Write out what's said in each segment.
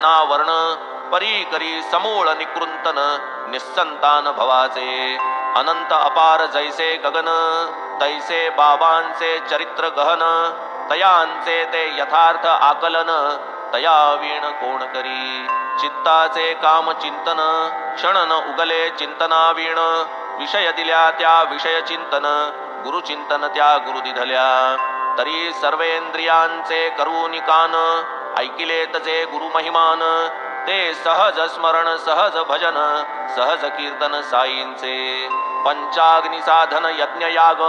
ना वर्ण परी करी समूळ निकृंतन निस्संतान भवाचे अनंत अपार जैसे गगन तैसे बाबांचे चरित्र गहन तयांचे ते यथार्थ आकलन तया वीण कोण करी चित्ताचे काम चिंतन क्षण न उगले चिंतना वीण विषय दिल्या त्या विषय चिंतन गुरुचिंतन त्या गुरु दिधल्या तरी सर्वेंद्रियांचे करूनि कान ऐकिलेत जे गुरु महिमान ते सहज स्मरण सहज भजन सहज कीर्तन साईंचे पंचाग्नी साधन यज्ञ याग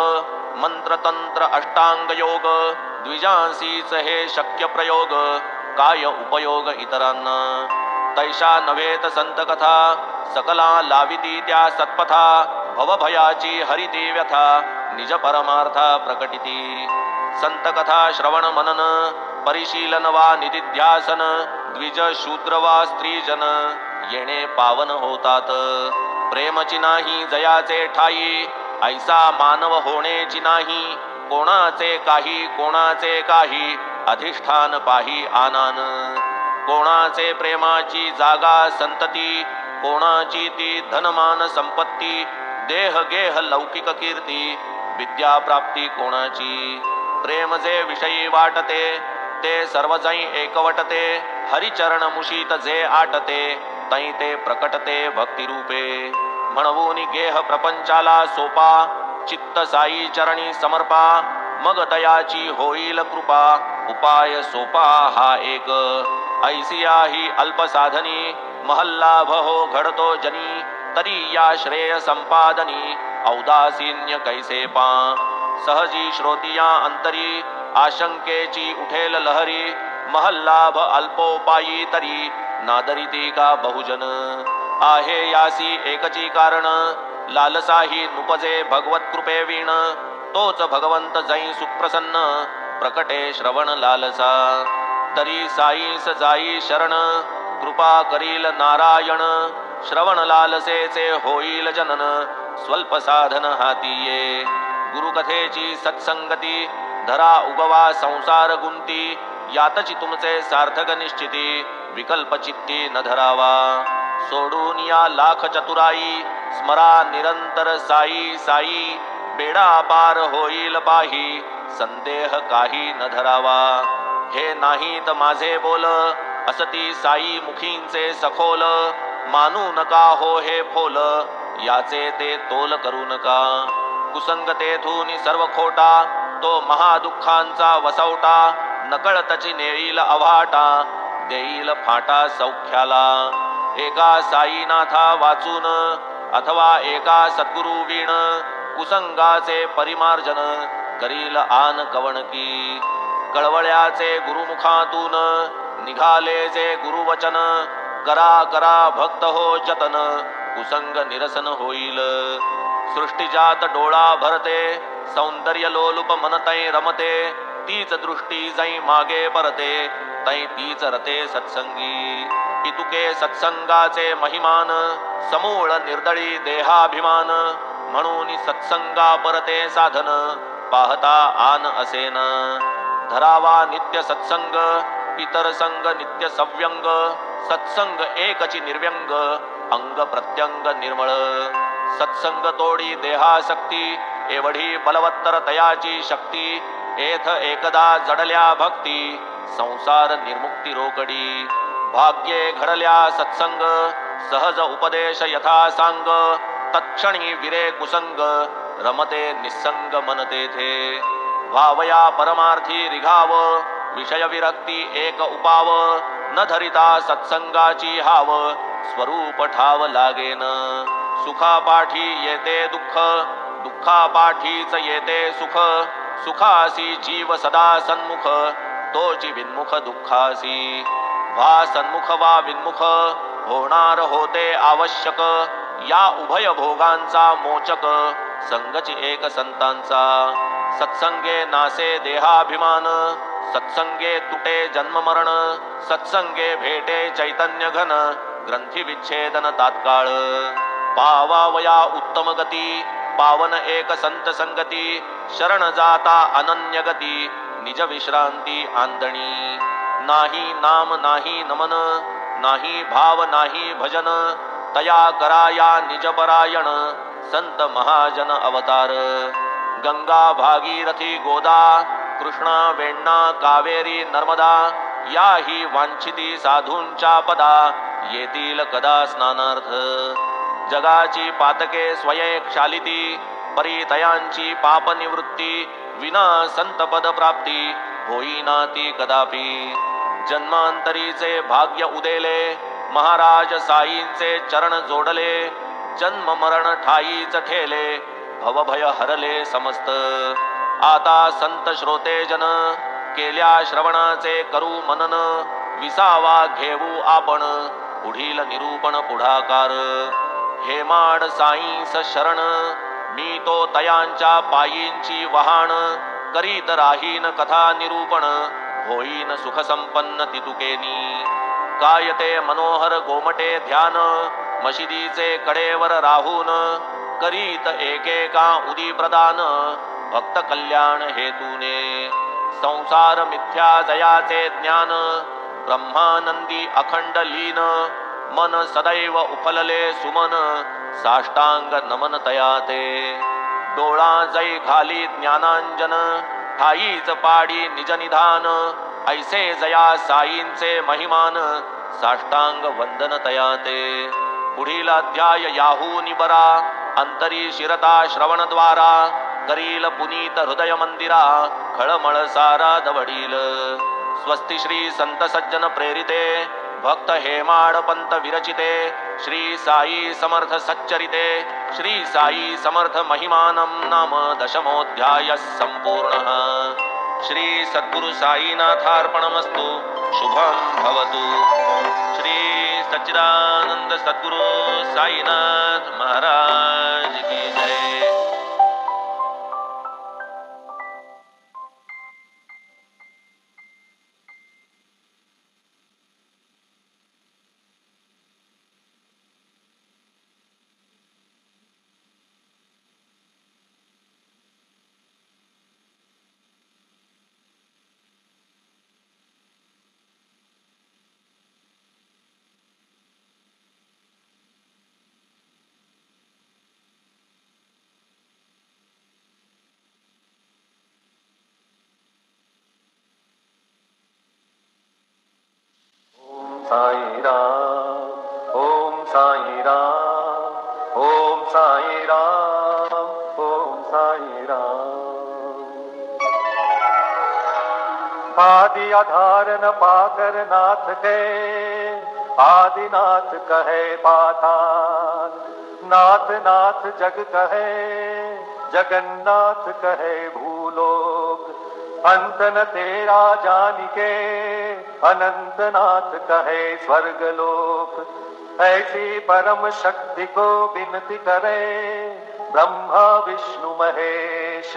मंत्र तंत्र अष्टांग योग द्विजांसीच हे शक्य प्रयोग काय उपयोग इतरांना तैशा नव्हेत संत कथा सकला लाविती त्या सत्पथा भवभयाची हरिती व्यथा निज परमार्था प्रकटिती संत कथा श्रवण मनन परिशीलन वा निदिध्यासन द्विज शूद्र वा स्त्रीजन येणे पावन होतात प्रेमची नाही जयाचे ठाई ऐसा मानव होणेची नाही कोणाचे काही अधिष्ठान पाही आनान कोणाचे प्रेमाची जागा संतती कोणाची ती धनमान संपत्ती देह गेह लौकिक कीर्ती विद्या प्राप्ती कोणाची प्रेम जे विषयी वाटते ते सर्वजै एकवटते हरिचरण मुशीत जे आटते तै ते प्रकटते भक्ती रूपे म्हणवून गेह प्रपंचाला सोपा चित्त साई चरणी समर्पा मग तयाची होईल कृपा उपाय सोपा हा एक ऐसिया ही अल्प साधनी महल्लाभ हो घडतो जनी तरी या श्रेय संपादनी औदासीन्य कैसे पा सहजी श्रोतिया अंतरी आशंकेची उठेल लहरी महल्लाभ अल्पोपायी तरी नादरिती का बहुजन आहे यासी एकची कारण लालसाही नुपजे भगवत कृपे वीण तोच भगवंत जै सुप्रसन्न प्रकटे श्रवण लालसा तरी साईस जाई शरण कृपा करील नारायण श्रवण लालसेचे होईल जनन स्वल्प साधन हाती ये गुरुकथेची सत्संगती धरा उगवा संसार गुंती यातची तुमचे सार्थक निश्चिती विकल्प चित्ती न धरावा सोडून या लाख चतुराई स्मरा निरंतर साई साई बेडा पार होईल पाही संदेह काही न धरावा हे नाहीत माझे बोल असती साई मुखींचे सखोल मानू नका हो हे फोल याचे ते तोल करू नका कुसंगतेतून सर्व खोटा तो महादुःखांचा वसवटा नकळतची नेईल अवाटा देईल फाटा सौख्याला एका साईनाथा वाचून अथवा एका सद्गुरु वीण कुसंगाचे परिमार्जन करील आन कवणकी कळवळ्याचे गुरुमुखातून निघाले जे गुरुवचन करा करा भक्त हो जतन कुसंग निरसन होईल सृष्टीजात डोळा भरते सौंदर्य लोलुप मनतै रमते तीच दृष्टी जै मागे परते तै तीच रते सत्संगी इतुके सत्संगाचे महिमान समूळ निर्दळी देहाभिमान म्हणून सत्संगा परते साधन पाहता आन असेन धरावा नित्य सत्संग इतर संग नित्य सव्यंग सत्संग एकची निर्व्यंग अंग प्रत्यंग निर्मळ सत्संग तोडी देहासक्ती एवढी बलवत्तर तयाची शक्ती एथ एकदा जडल्या भक्ती संसार निर्मुक्ती रोकडी भाग्ये घडल्या सत्संग सहज उपदेश यथा सांग तत्क्षणी विरे कुसंग रमते निसंग मन तेथे भावया परमार्थी रिघाव विषय विरक्ती एक उपाव न धरिता सत्संगाची हाव स्वरूप ठाव लागेन सुखापाठी येते दुःख दुःखापाठीच येते सुख सुखासी जीव सदा सन्मुख तोची विन्मुख दुःखासी वा सन्मुख वा विन्मुख होणार होते आवश्यक या उभय भोगांचा मोचक संगची एक संतांचा सत्संगे नासे देहाभिमान सत्संगे तुटे जन्म मरण सत्संगे भेटे चैतन्य घन ग्रंथी विच्छेदन तात्काळ पावावया उत्तम गती पावन एक संत संगती शरण जाता अनन्य गती निज विश्रांती आंदणी नाही नाम नाही नमन नाही भाव नाही भजन तया कराया निजपरायण संत महाजन अवतार गंगा भागीरथी गोदा कृष्णा वेण्णा कावेरी नर्मदा या ही वांछिती साधूंच्या पदा येतील कदा स्नानार्थ जगाची पातके स्वयं क्षालिती परितयांची पाप निवृत्ती विना संतपद प्राप्ती होईना ती कदापि जन्मांतरीचे भाग्य उदेले महाराज साईंचे चरण जोडले जन्म मरण ठाईच ठेले भवभय हरले समस्त आता संत श्रोते जन केल्या श्रवणाचे करू मनन विसावा घेऊ आपण पुढील निरूपण पुढाकार हेमाड साईंस शरण मी तो तयांच्या पायींची वहाण करीत राहीन कथा निरूपण होईन सुख संपन्न तितुकेनी काय ते मनोहर गोमटे ध्यान मशिदीचे कडेवर राहून करीत एकेका उदी प्रदान भक्त कल्याण हेतूने संसार मिथ्या जयाचे ज्ञान ब्रह्मानंदी अखंड लीन मन सदैव उफलले सुमन साष्टांग नमन तयाते डोळा जै खाली ज्ञानांजन ठाईच पाडी निज निधान ऐसे जया साईंचे महिमान साष्टांग वंदन तयाते पुढील अध्याय याहू निबरा अंतरी शिरता श्रवणद्वारा करील पुनीत हृदय मंदिरा खळमळ सारा दवडील स्वस्ति श्री संत सज्जन प्रेरिते भक्त हेमाड पंत विरचिते श्री साई समर्थ सच्चरिते श्री साई समर्थ महिमानं नाम दशमोऽध्यायः संपूर्णः श्री सद्गुरु साईनाथार्पणमस्तु शुभं भवतु श्री सच्चिदानंद सद्गुरु साईनाथ महाराज की जय। साई राम ओम साई राम ओम साई राम ओम साई राम। आदि आधार न पाकर नाथ गए आदिनाथ कहे पाताल नाथ नाथ जग कहे जगन्नाथ कहे भूलोक अंत न तेरा जानिके अनंतनाथ कहे स्वर्गलोक। ऐसी परम शक्ति को विनती करे ब्रह्मा विष्णु महेश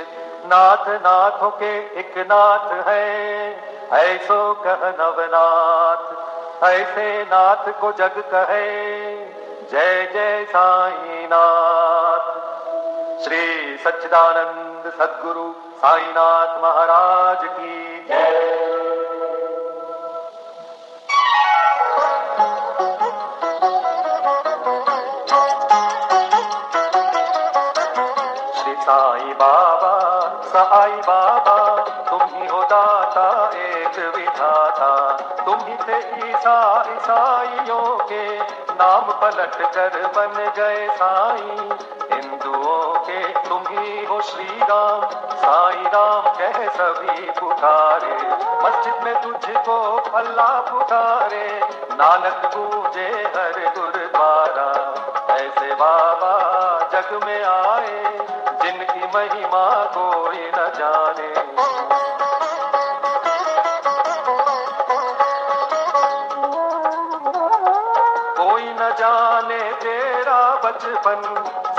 नाथ नाथों के एक नाथ है ऐसो कह नवनाथ ऐसे नाथ को जग कहे जय जय साई नाथ। श्री सच्चिदानंद सद्गुरु साईनाथ महाराज की जय। श्री साई बाबा साई बाबा तुम ही हो दाता एक विधाता तुम ही थे ईसा ईसाइयों के नाम पलट कर बन गए साई हिंदुओं के तुम ही हो श्री राम साई राम कह सभी पुकारे मस्जिद में तुझको अल्लाह पुकारे नानक गूंजे हर गुरुद्वारा ऐसे बाबा जग में आए जिनकी महिमा कोई न जाने। कोई न जाने तेरा बचपन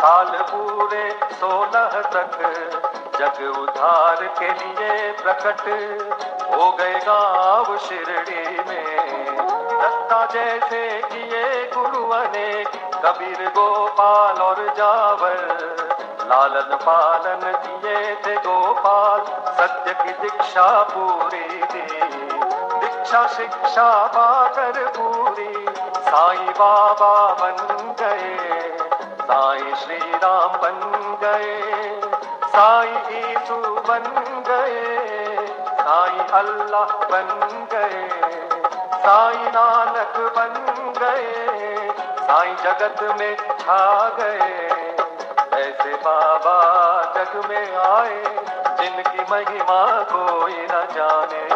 साल पूरे 16 तक जग उद्धार के लिए प्रकट हो गए गाँव शिरडी में दत्ता जैसे किए गुरु अनेक कबीर गोपाल और जावर लालन पालन किए थे गोपाल सत्य की दीक्षा पूरी दी दीक्षा शिक्षा पाकर पूरी साईं बाबा बन गए, साईं श्री राम बन गए, साईं यीशु बन गए, साईं अल्लाह बन गए, साईं नानक बन गए, साईं जगत में छा गए। ऐसे बाबा जग में आए जिनकी महिमा कोई न जाने।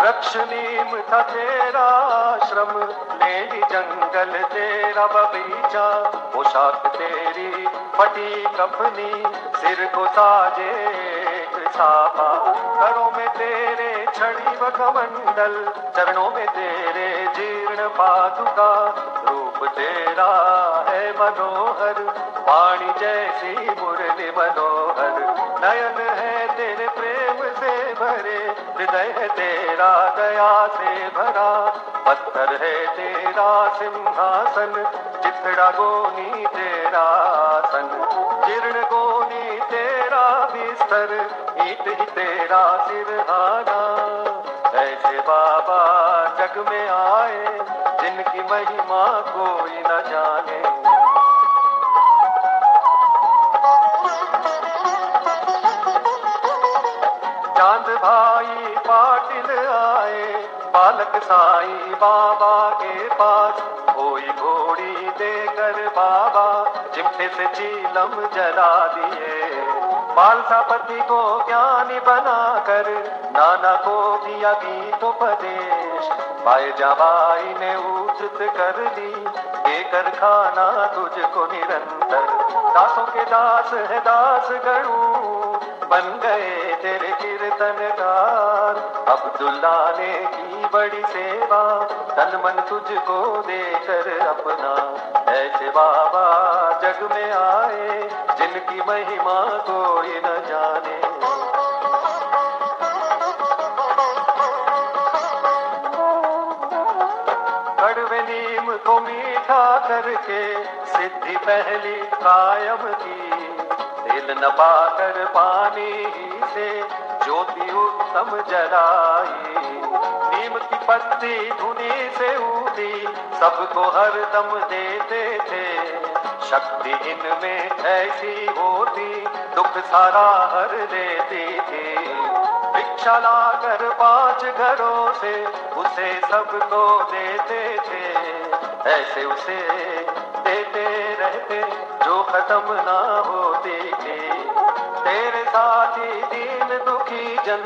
वृक्ष नीम था तेरा आश्रम, लेडी जंगल तेरा बगीचा, पोशाक तेरी फटी कफनी, सिर को साजे एक साफा, करों में तेरे छड़ी व कमंडल, चरणों में तेरे जीर्ण पादुका, रूप तेरा है मनोहर, वाणी जैसी मुरली मनोहर, नयन है तेरे प्रेम से भरे, हृदय है तेरा दया से भरा, पत्थर है तेरा सिंहासन, चिथड़ा गोनी तेरा आसन, जीर्ण गोनी तेरा बिस्तर, ईट ही तेरा सिरहाना। ऐसे बाबा जग में आए जिनकी महिमा कोई न जाने। चांद भाई पाटिल आए, बालक साईं बाबा के पास, कोई घोड़ी देकर बाबा चिमटे से चीलम जला दिए, बालसापति को ज्ञानी बनाकर नाना को दिया गीतोपदेश, बाई जाबाई ने उचित कर दी देकर खाना तुझको निरंतर, दासों के दास है दास गणू, बन गए तेरे कीर्तनकार, अब्दुल्ला ने की बड़ी सेवा, तन मन तुझको देकर अपना। ऐसे बाबा जग में आए जिनकी महिमा कोई न जाने। कड़वे नीम को मीठा करके सिद्धि पहली कायम की, तेल न पाकर पानी ही से ज्योति उत्तम जलाई, नीम की पत्ती धुनी से ऊदी सबको हर दम देते थे, शक्ति इनमें ऐसी होती दुख सारा हर लेती थी, भिक्षा लाकर 5 घरों से उसे सबको देते थे, ऐसे उसे देते रहते जो खत्म ना होती थी। तेरे साथी दीन दुखी जन,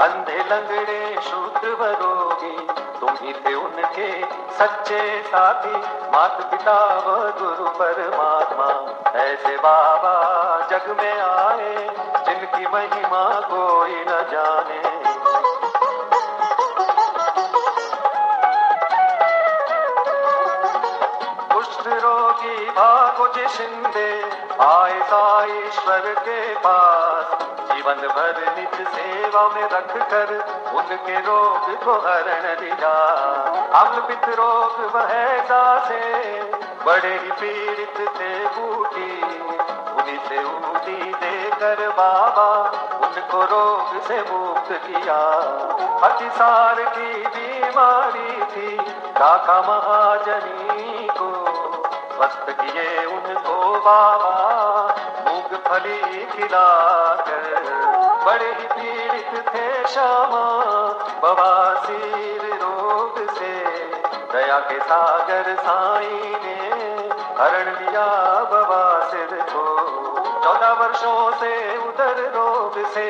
अंधे लंगड़े शूद्र व रोगी, तुम ही थे उनके सच्चे साथी, माता पिता व गुरु परमात्मा। ऐसे बाबा जग में आए जिनकी महिमा कोई न जाने। रोगी भागो जिंदे आए साईश्वर के पास, जीवन भर निज सेवा में रख कर उनके रोग को हरण दिया, अम्ल पित्त रोग वह दासे बड़े ही पीड़ित थे बूटी, उन्हीं से ऊटी देकर बाबा उनको रोग से मुक्त किया। अतिसार की बीमारी थी काका महाजनी को, स्वस्थ किए उनको बाबा मूंगफली खिलाकर, बड़े ही पीड़ित थे श्यामा बवासीर रोग से, दया के सागर साईं ने हरण लिया बवासीर को। 14 वर्षों से उदर रोग से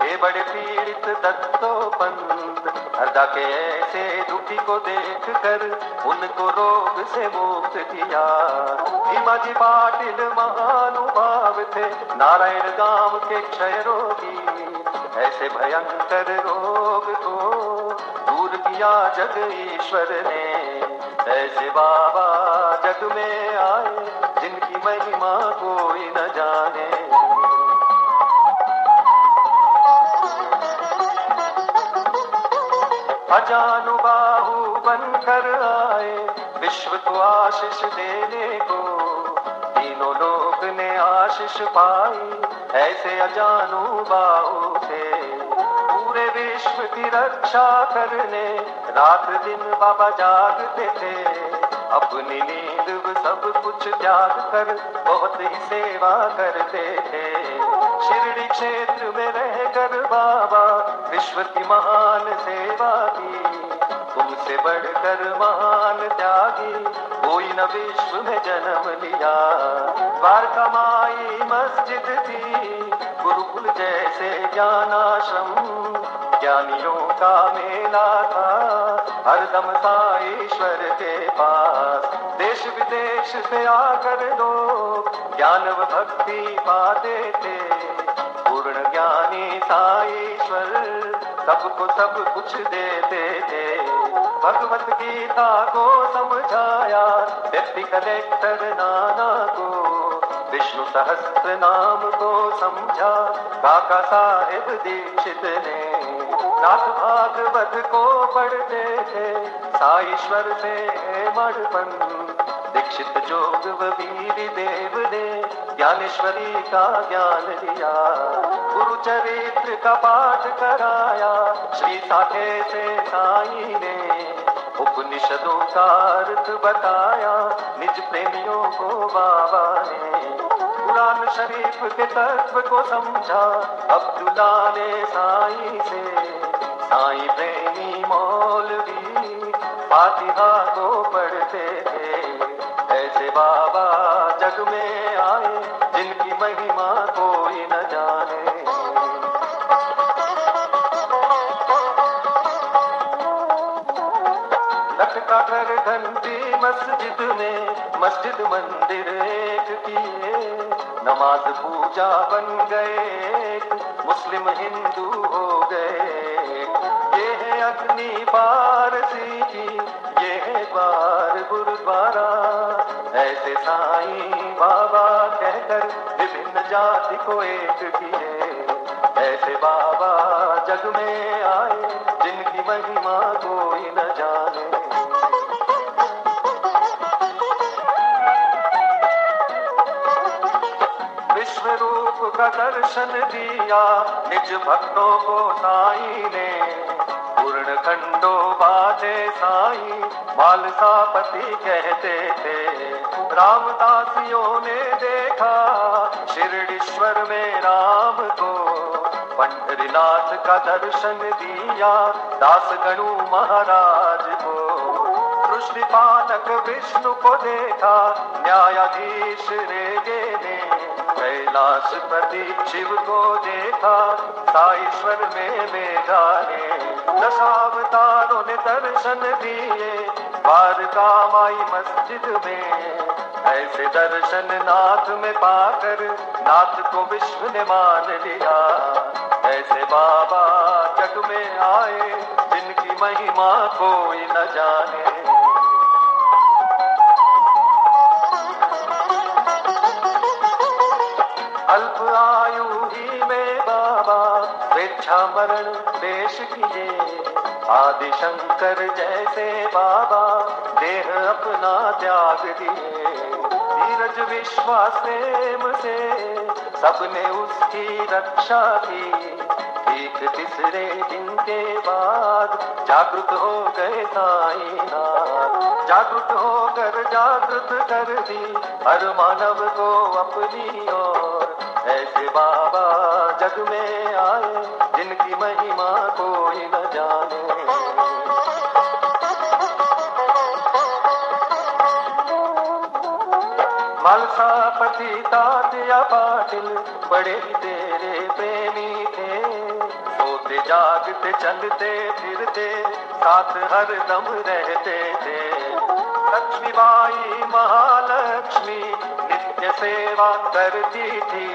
ये बड़े पीड़ित दत्तोपंत, हरदा के ऐसे दुखी को देख कर उनको रोग से मुक्त किया। भीमाजी पाटिल महानुभाव थे, नारायण गांव के क्षय रोगी, ऐसे भयंकर रोग को दूर किया जग ईश्वर ने। ऐसे बाबा जग में आए जिनकी महिमा कोई न जाने। अजानुबाहु बनकर आए विश्व को आशीष देने को, तीनों लोक ने आशीष पाई ऐसे अजानुबाहु से। की रक्षा करने रात दिन बाबा जागते थे। अपनी नींद सब कुछ त्याग कर बहुत ही सेवा करते थे। शिरडी क्षेत्र में रहकर बाबा विश्व की महान सेवा की। तुमसे बढ़कर महान त्यागी कोई न विश्व में जन्म लिया। द्वारका माई मस्जिद थी, गुरुकुल जैसे ज्ञानाश्रम, ज्ञानियों का मेला था हरदम साईश्वर के पास। देश विदेश से आकर लोग ज्ञान व भक्ति पाते थे। पूर्ण ज्ञानी साईश्वर सबको सब कुछ देते थे। भगवत गीता को समझाया डिप्टी कलेक्टर नाना को। विष्णु सहस्त्र नाम को समझा काका साहेब दीक्षित ने। नाथ भागवत को पढ़ते थे साईश्वर से मणपन। दीक्षित जोग व वीर देव ने ज्ञानेश्वरी का ज्ञान दिया। गुरु चरित्र का पाठ कराया श्री साखे से साई ने। उपनिषदों का अर्थ बताया निज प्रेमियों को बाबा ने। कुरान शरीफ के तत्व को समझा अब्दुल्ला ने साई से। साई प्रेमी मौलवी फातिहा को पढ़ते थे। ऐसे बाबा जग में आए जिनकी महिमा कोई न जाने। लटका कर घंटी मस्जिद में मस्जिद मंदिर एक किए। नमाज पूजा बन गए मुस्लिम हिंदू हो गए। ये है अग्नि पारसी की, ये है द्वार गुरुद्वारा। ऐसे साईं बाबा कहकर विभिन्न जाति को एक किए। ऐसे बाबा जग में आए जिनकी महिमा कोई न जाने। विश्व रूप का दर्शन दिया निज भक्तों को साई ने। पूर्ण खंडो बाजे साई मालसापति कहते थे। रामदासियों ने देखा शिरडीश्वर में राम को। पंढरीनाथ का दर्शन दिया दास गणु महाराज को। सृष्टि पालक विष्णु को देखा न्यायाधीश रेगे ने। कैलाशपति शिव को देखा साईश्वर में मेघा ने। दशावतारों ने दर्शन दिए द्वारका माई मस्जिद में। ऐसे दर्शन नाथ में पाकर नाथ को विश्व ने मान लिया। ऐसे बाबा जग में आए जिनकी महिमा कोई न जाने। अल्प आयु ही में बाबा स्वेच्छा मरण पेश किए। आदि शंकर जैसे बाबा देह अपना त्याग दिए। धीरज विश्वास प्रेम से सबने उसकी रक्षा की। ठीक तीसरे दिन के बाद जागृत हो गए साईनाथ। जागृत होकर जागृत कर दी हर मानव को अपनी ओर। ऐसे बाबा जग में आए जिनकी महिमा कोई न जाने। मालसापति तात्या पाटिल बड़े ही तेरे प्रेमी थे। सोते जागते चलते फिरते साथ हर दम रहते थे। लक्ष्मी बाई महालक्ष्मी नित्य सेवा करती थी।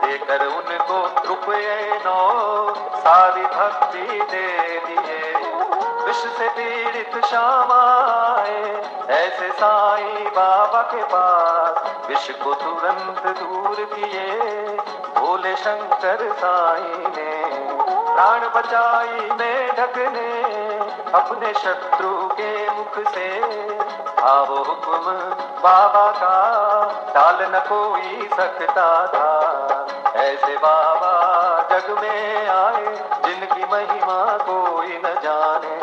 देकर उनको रुपये 9 सारी भक्ति दे दिए। विष से पीड़ित श्याम आए ऐसे साईं बाबा के पास। विष को तुरंत दूर किए भोले शंकर साईं ने। प्राण बचाई मेढक ने अपने शत्रु के मुख से। आओ हुक्म बाबा का टाल न कोई सकता था। ऐसे बाबा जग में आए जिनकी महिमा कोई न जाने।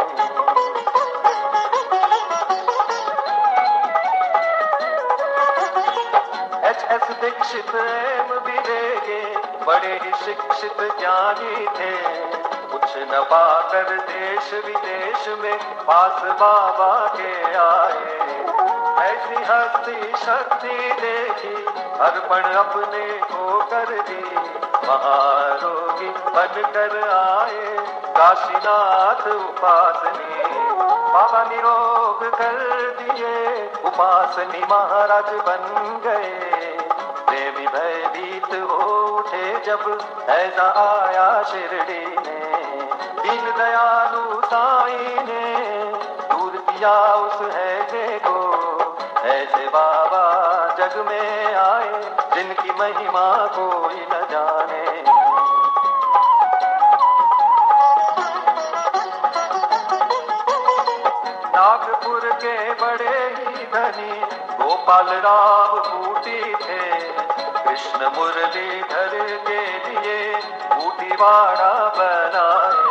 एच.एस. दीक्षित एम विवेके बड़े ही शिक्षित ज्ञानी थे। कुछ न पाकर देश विदेश में पास बाबा के आए। ऐसी हस्ती शक्ति देखी अर्पण अपने को कर दी। महारोगी बनकर आए काशीनाथ उपासनी। बाबा निरोग कर दिए उपासनी महाराज बन गए। प्रेमी भयभीत हो उठे जब ऐसा आया शिरडी में। दीन दयालु साईं ने दूर किया उस हैजे को। ऐसे बाबा जग में आए जिनकी महिमा कोई न जाने। नागपुर के बड़े ही धनी गोपाल राव बूटी थे। कृष्ण मुरलीधर के लिए बूटीवाड़ा बनाए।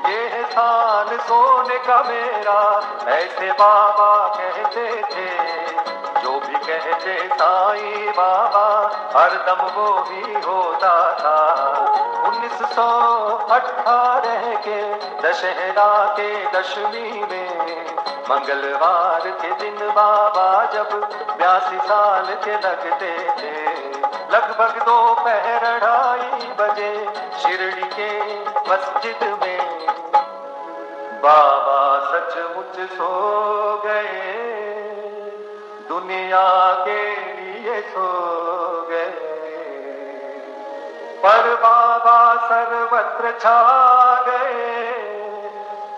ये स्थान सोने का मेरा ऐसे बाबा कहते थे। जो भी कहते साईं बाबा हरदम वो ही होता था। 1918 के दशहरा के दशमी में मंगलवार के दिन बाबा जब 82 साल के लगते थे। लगभग दोपहर 2:30 बजे शिरडी के मस्जिद में बाबा सचमुच सो गए। दुनिया के लिए सो गए। पर बाबा सर्वत्र छा गए।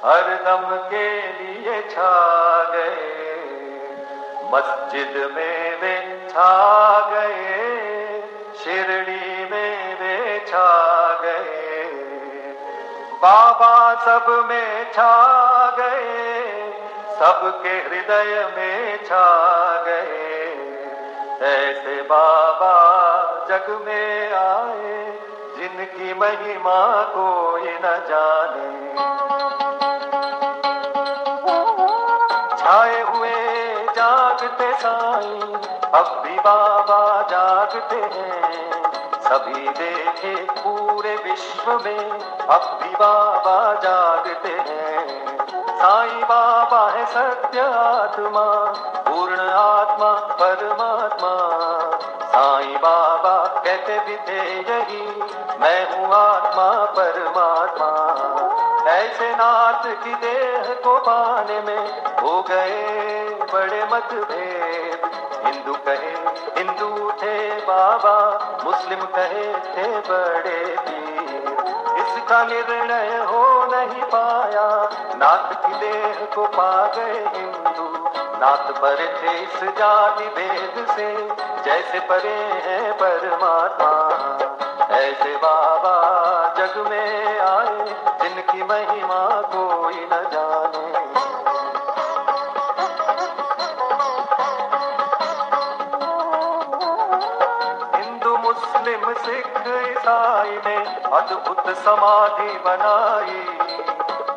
हरदम के लिए छा गए। मस्जिद में वे छा गए। शिरडी में वे छा गए। बाबा सब में छा गए। सबके हृदय में छा गए। ऐसे बाबा जग में आए जिनकी महिमा कोई न जाने। छाए हुए जागते साईं अब भी बाबा जागते हैं। सभी देखे पूरे विश्व में अब भी बाबा जागते हैं। साईं बाबा है सत्य आत्मा पूर्ण आत्मा परमात्मा। साईं बाबा कहते भी थे यही मैं हूँ आत्मा परमात्मा। ऐसे नाथ की देह को पाने में हो गए बड़े मतभेद। हिंदू कहे हिंदू थे बाबा, मुस्लिम कहे थे बड़े पीर। इसका निर्णय हो नहीं पाया, नाथ की देह को पा गए हिंदू। नाथ परे थे इस जाति भेद से जैसे परे हैं परमात्मा। ऐसे बाबा जग में आए जिनकी महिमा कोई न जाने। हिंदू मुस्लिम सिख ईसाई ने अद्भुत समाधि बनाई।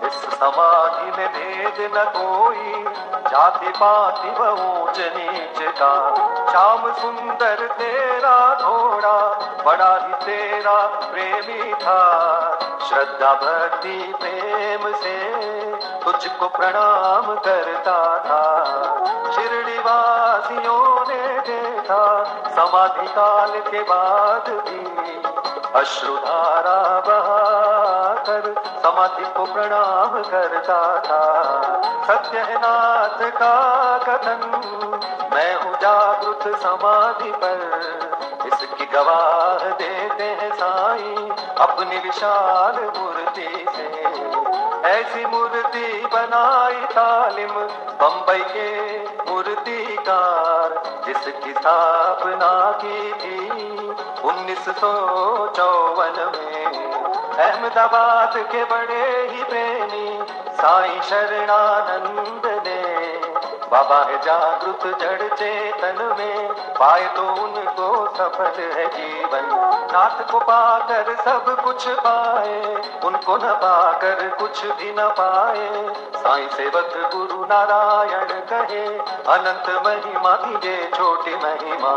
इस समाधि में भेद न कोई, जाति पाति व ऊंच नीच का। श्याम सुंदर तेरा घोड़ा बड़ा ही तेरा प्रेमी था। श्रद्धा भक्ति प्रेम से तुझको प्रणाम करता था। शिरडी वासियों ने देखा समाधि काल के बाद भी अश्रुधारा बहाकर समाधि को प्रणाम करता था। सत्यनाथ का कथन मैं हूँ जागृत समाधि पर, इसकी गवाह देते हैं साईं अपनी विशाल मूर्ति से। ऐसी मूर्ति बनाई तालिम बंबई के मूर्तिकार, जिसकी स्थापना की थी 1954 में। अहमदाबाद के बड़े ही प्रेमी साईं शरणानंद ने बाबा है जागृत जड़ चेतन में, पाए तो उनको सफल है जीवन। नाथ को पाकर सब कुछ पाए, उनको न पाकर कुछ भी न पाए। साईं सेवक गुरु नारायण कहे, अनंत महिमा की ये छोटी महिमा।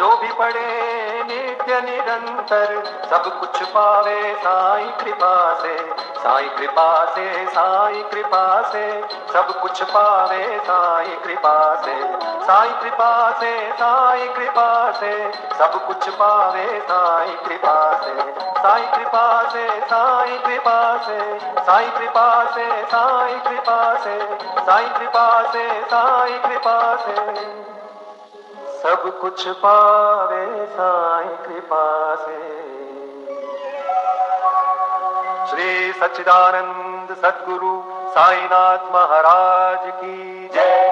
जो भी पढ़े नित्य निरंतर, सब कुछ पावे साईं कृपा से। साईं कृपा से, साईं कृपा से, सब कुछ पावे साईं कृपा से। साईं कृपा से, साईं कृपा से, सब कुछ पावे साईं कृपा से। साईं कृपा से, साईं कृपा से, साईं कृपा से, साईं कृपा से, साईं कृपा से, साईं कृपा से, सब कुछ पावे साईं कृपा से। श्री सच्चिदानंद सद्गुरु साईनाथ महाराज की जय।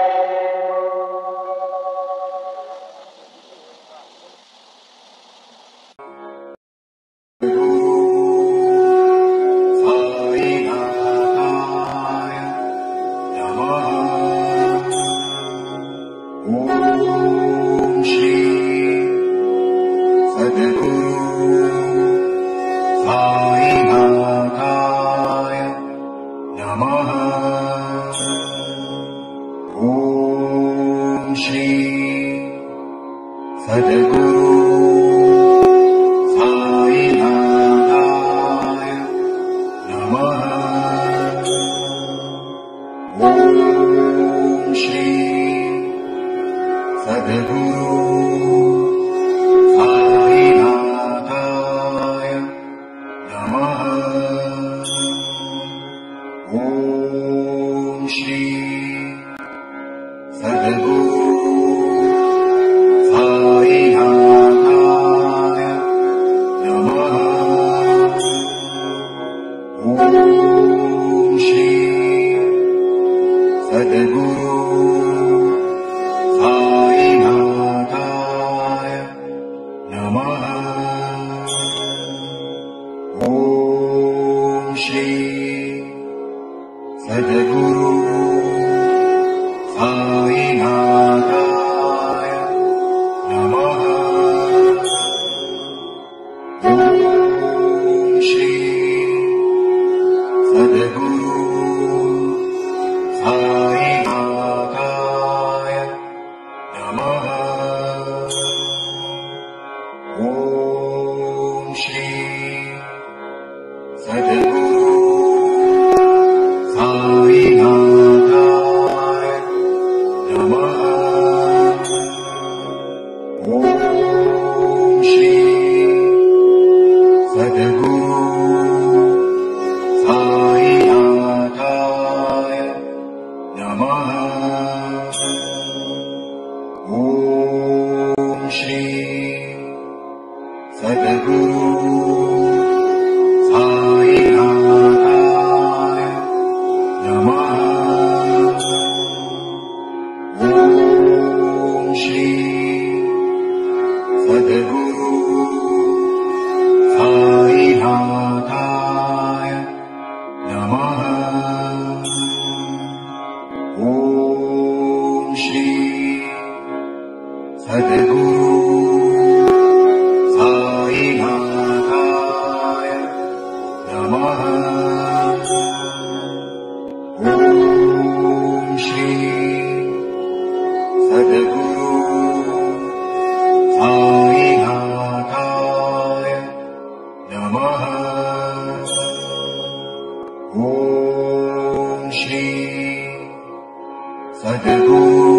Sadhguru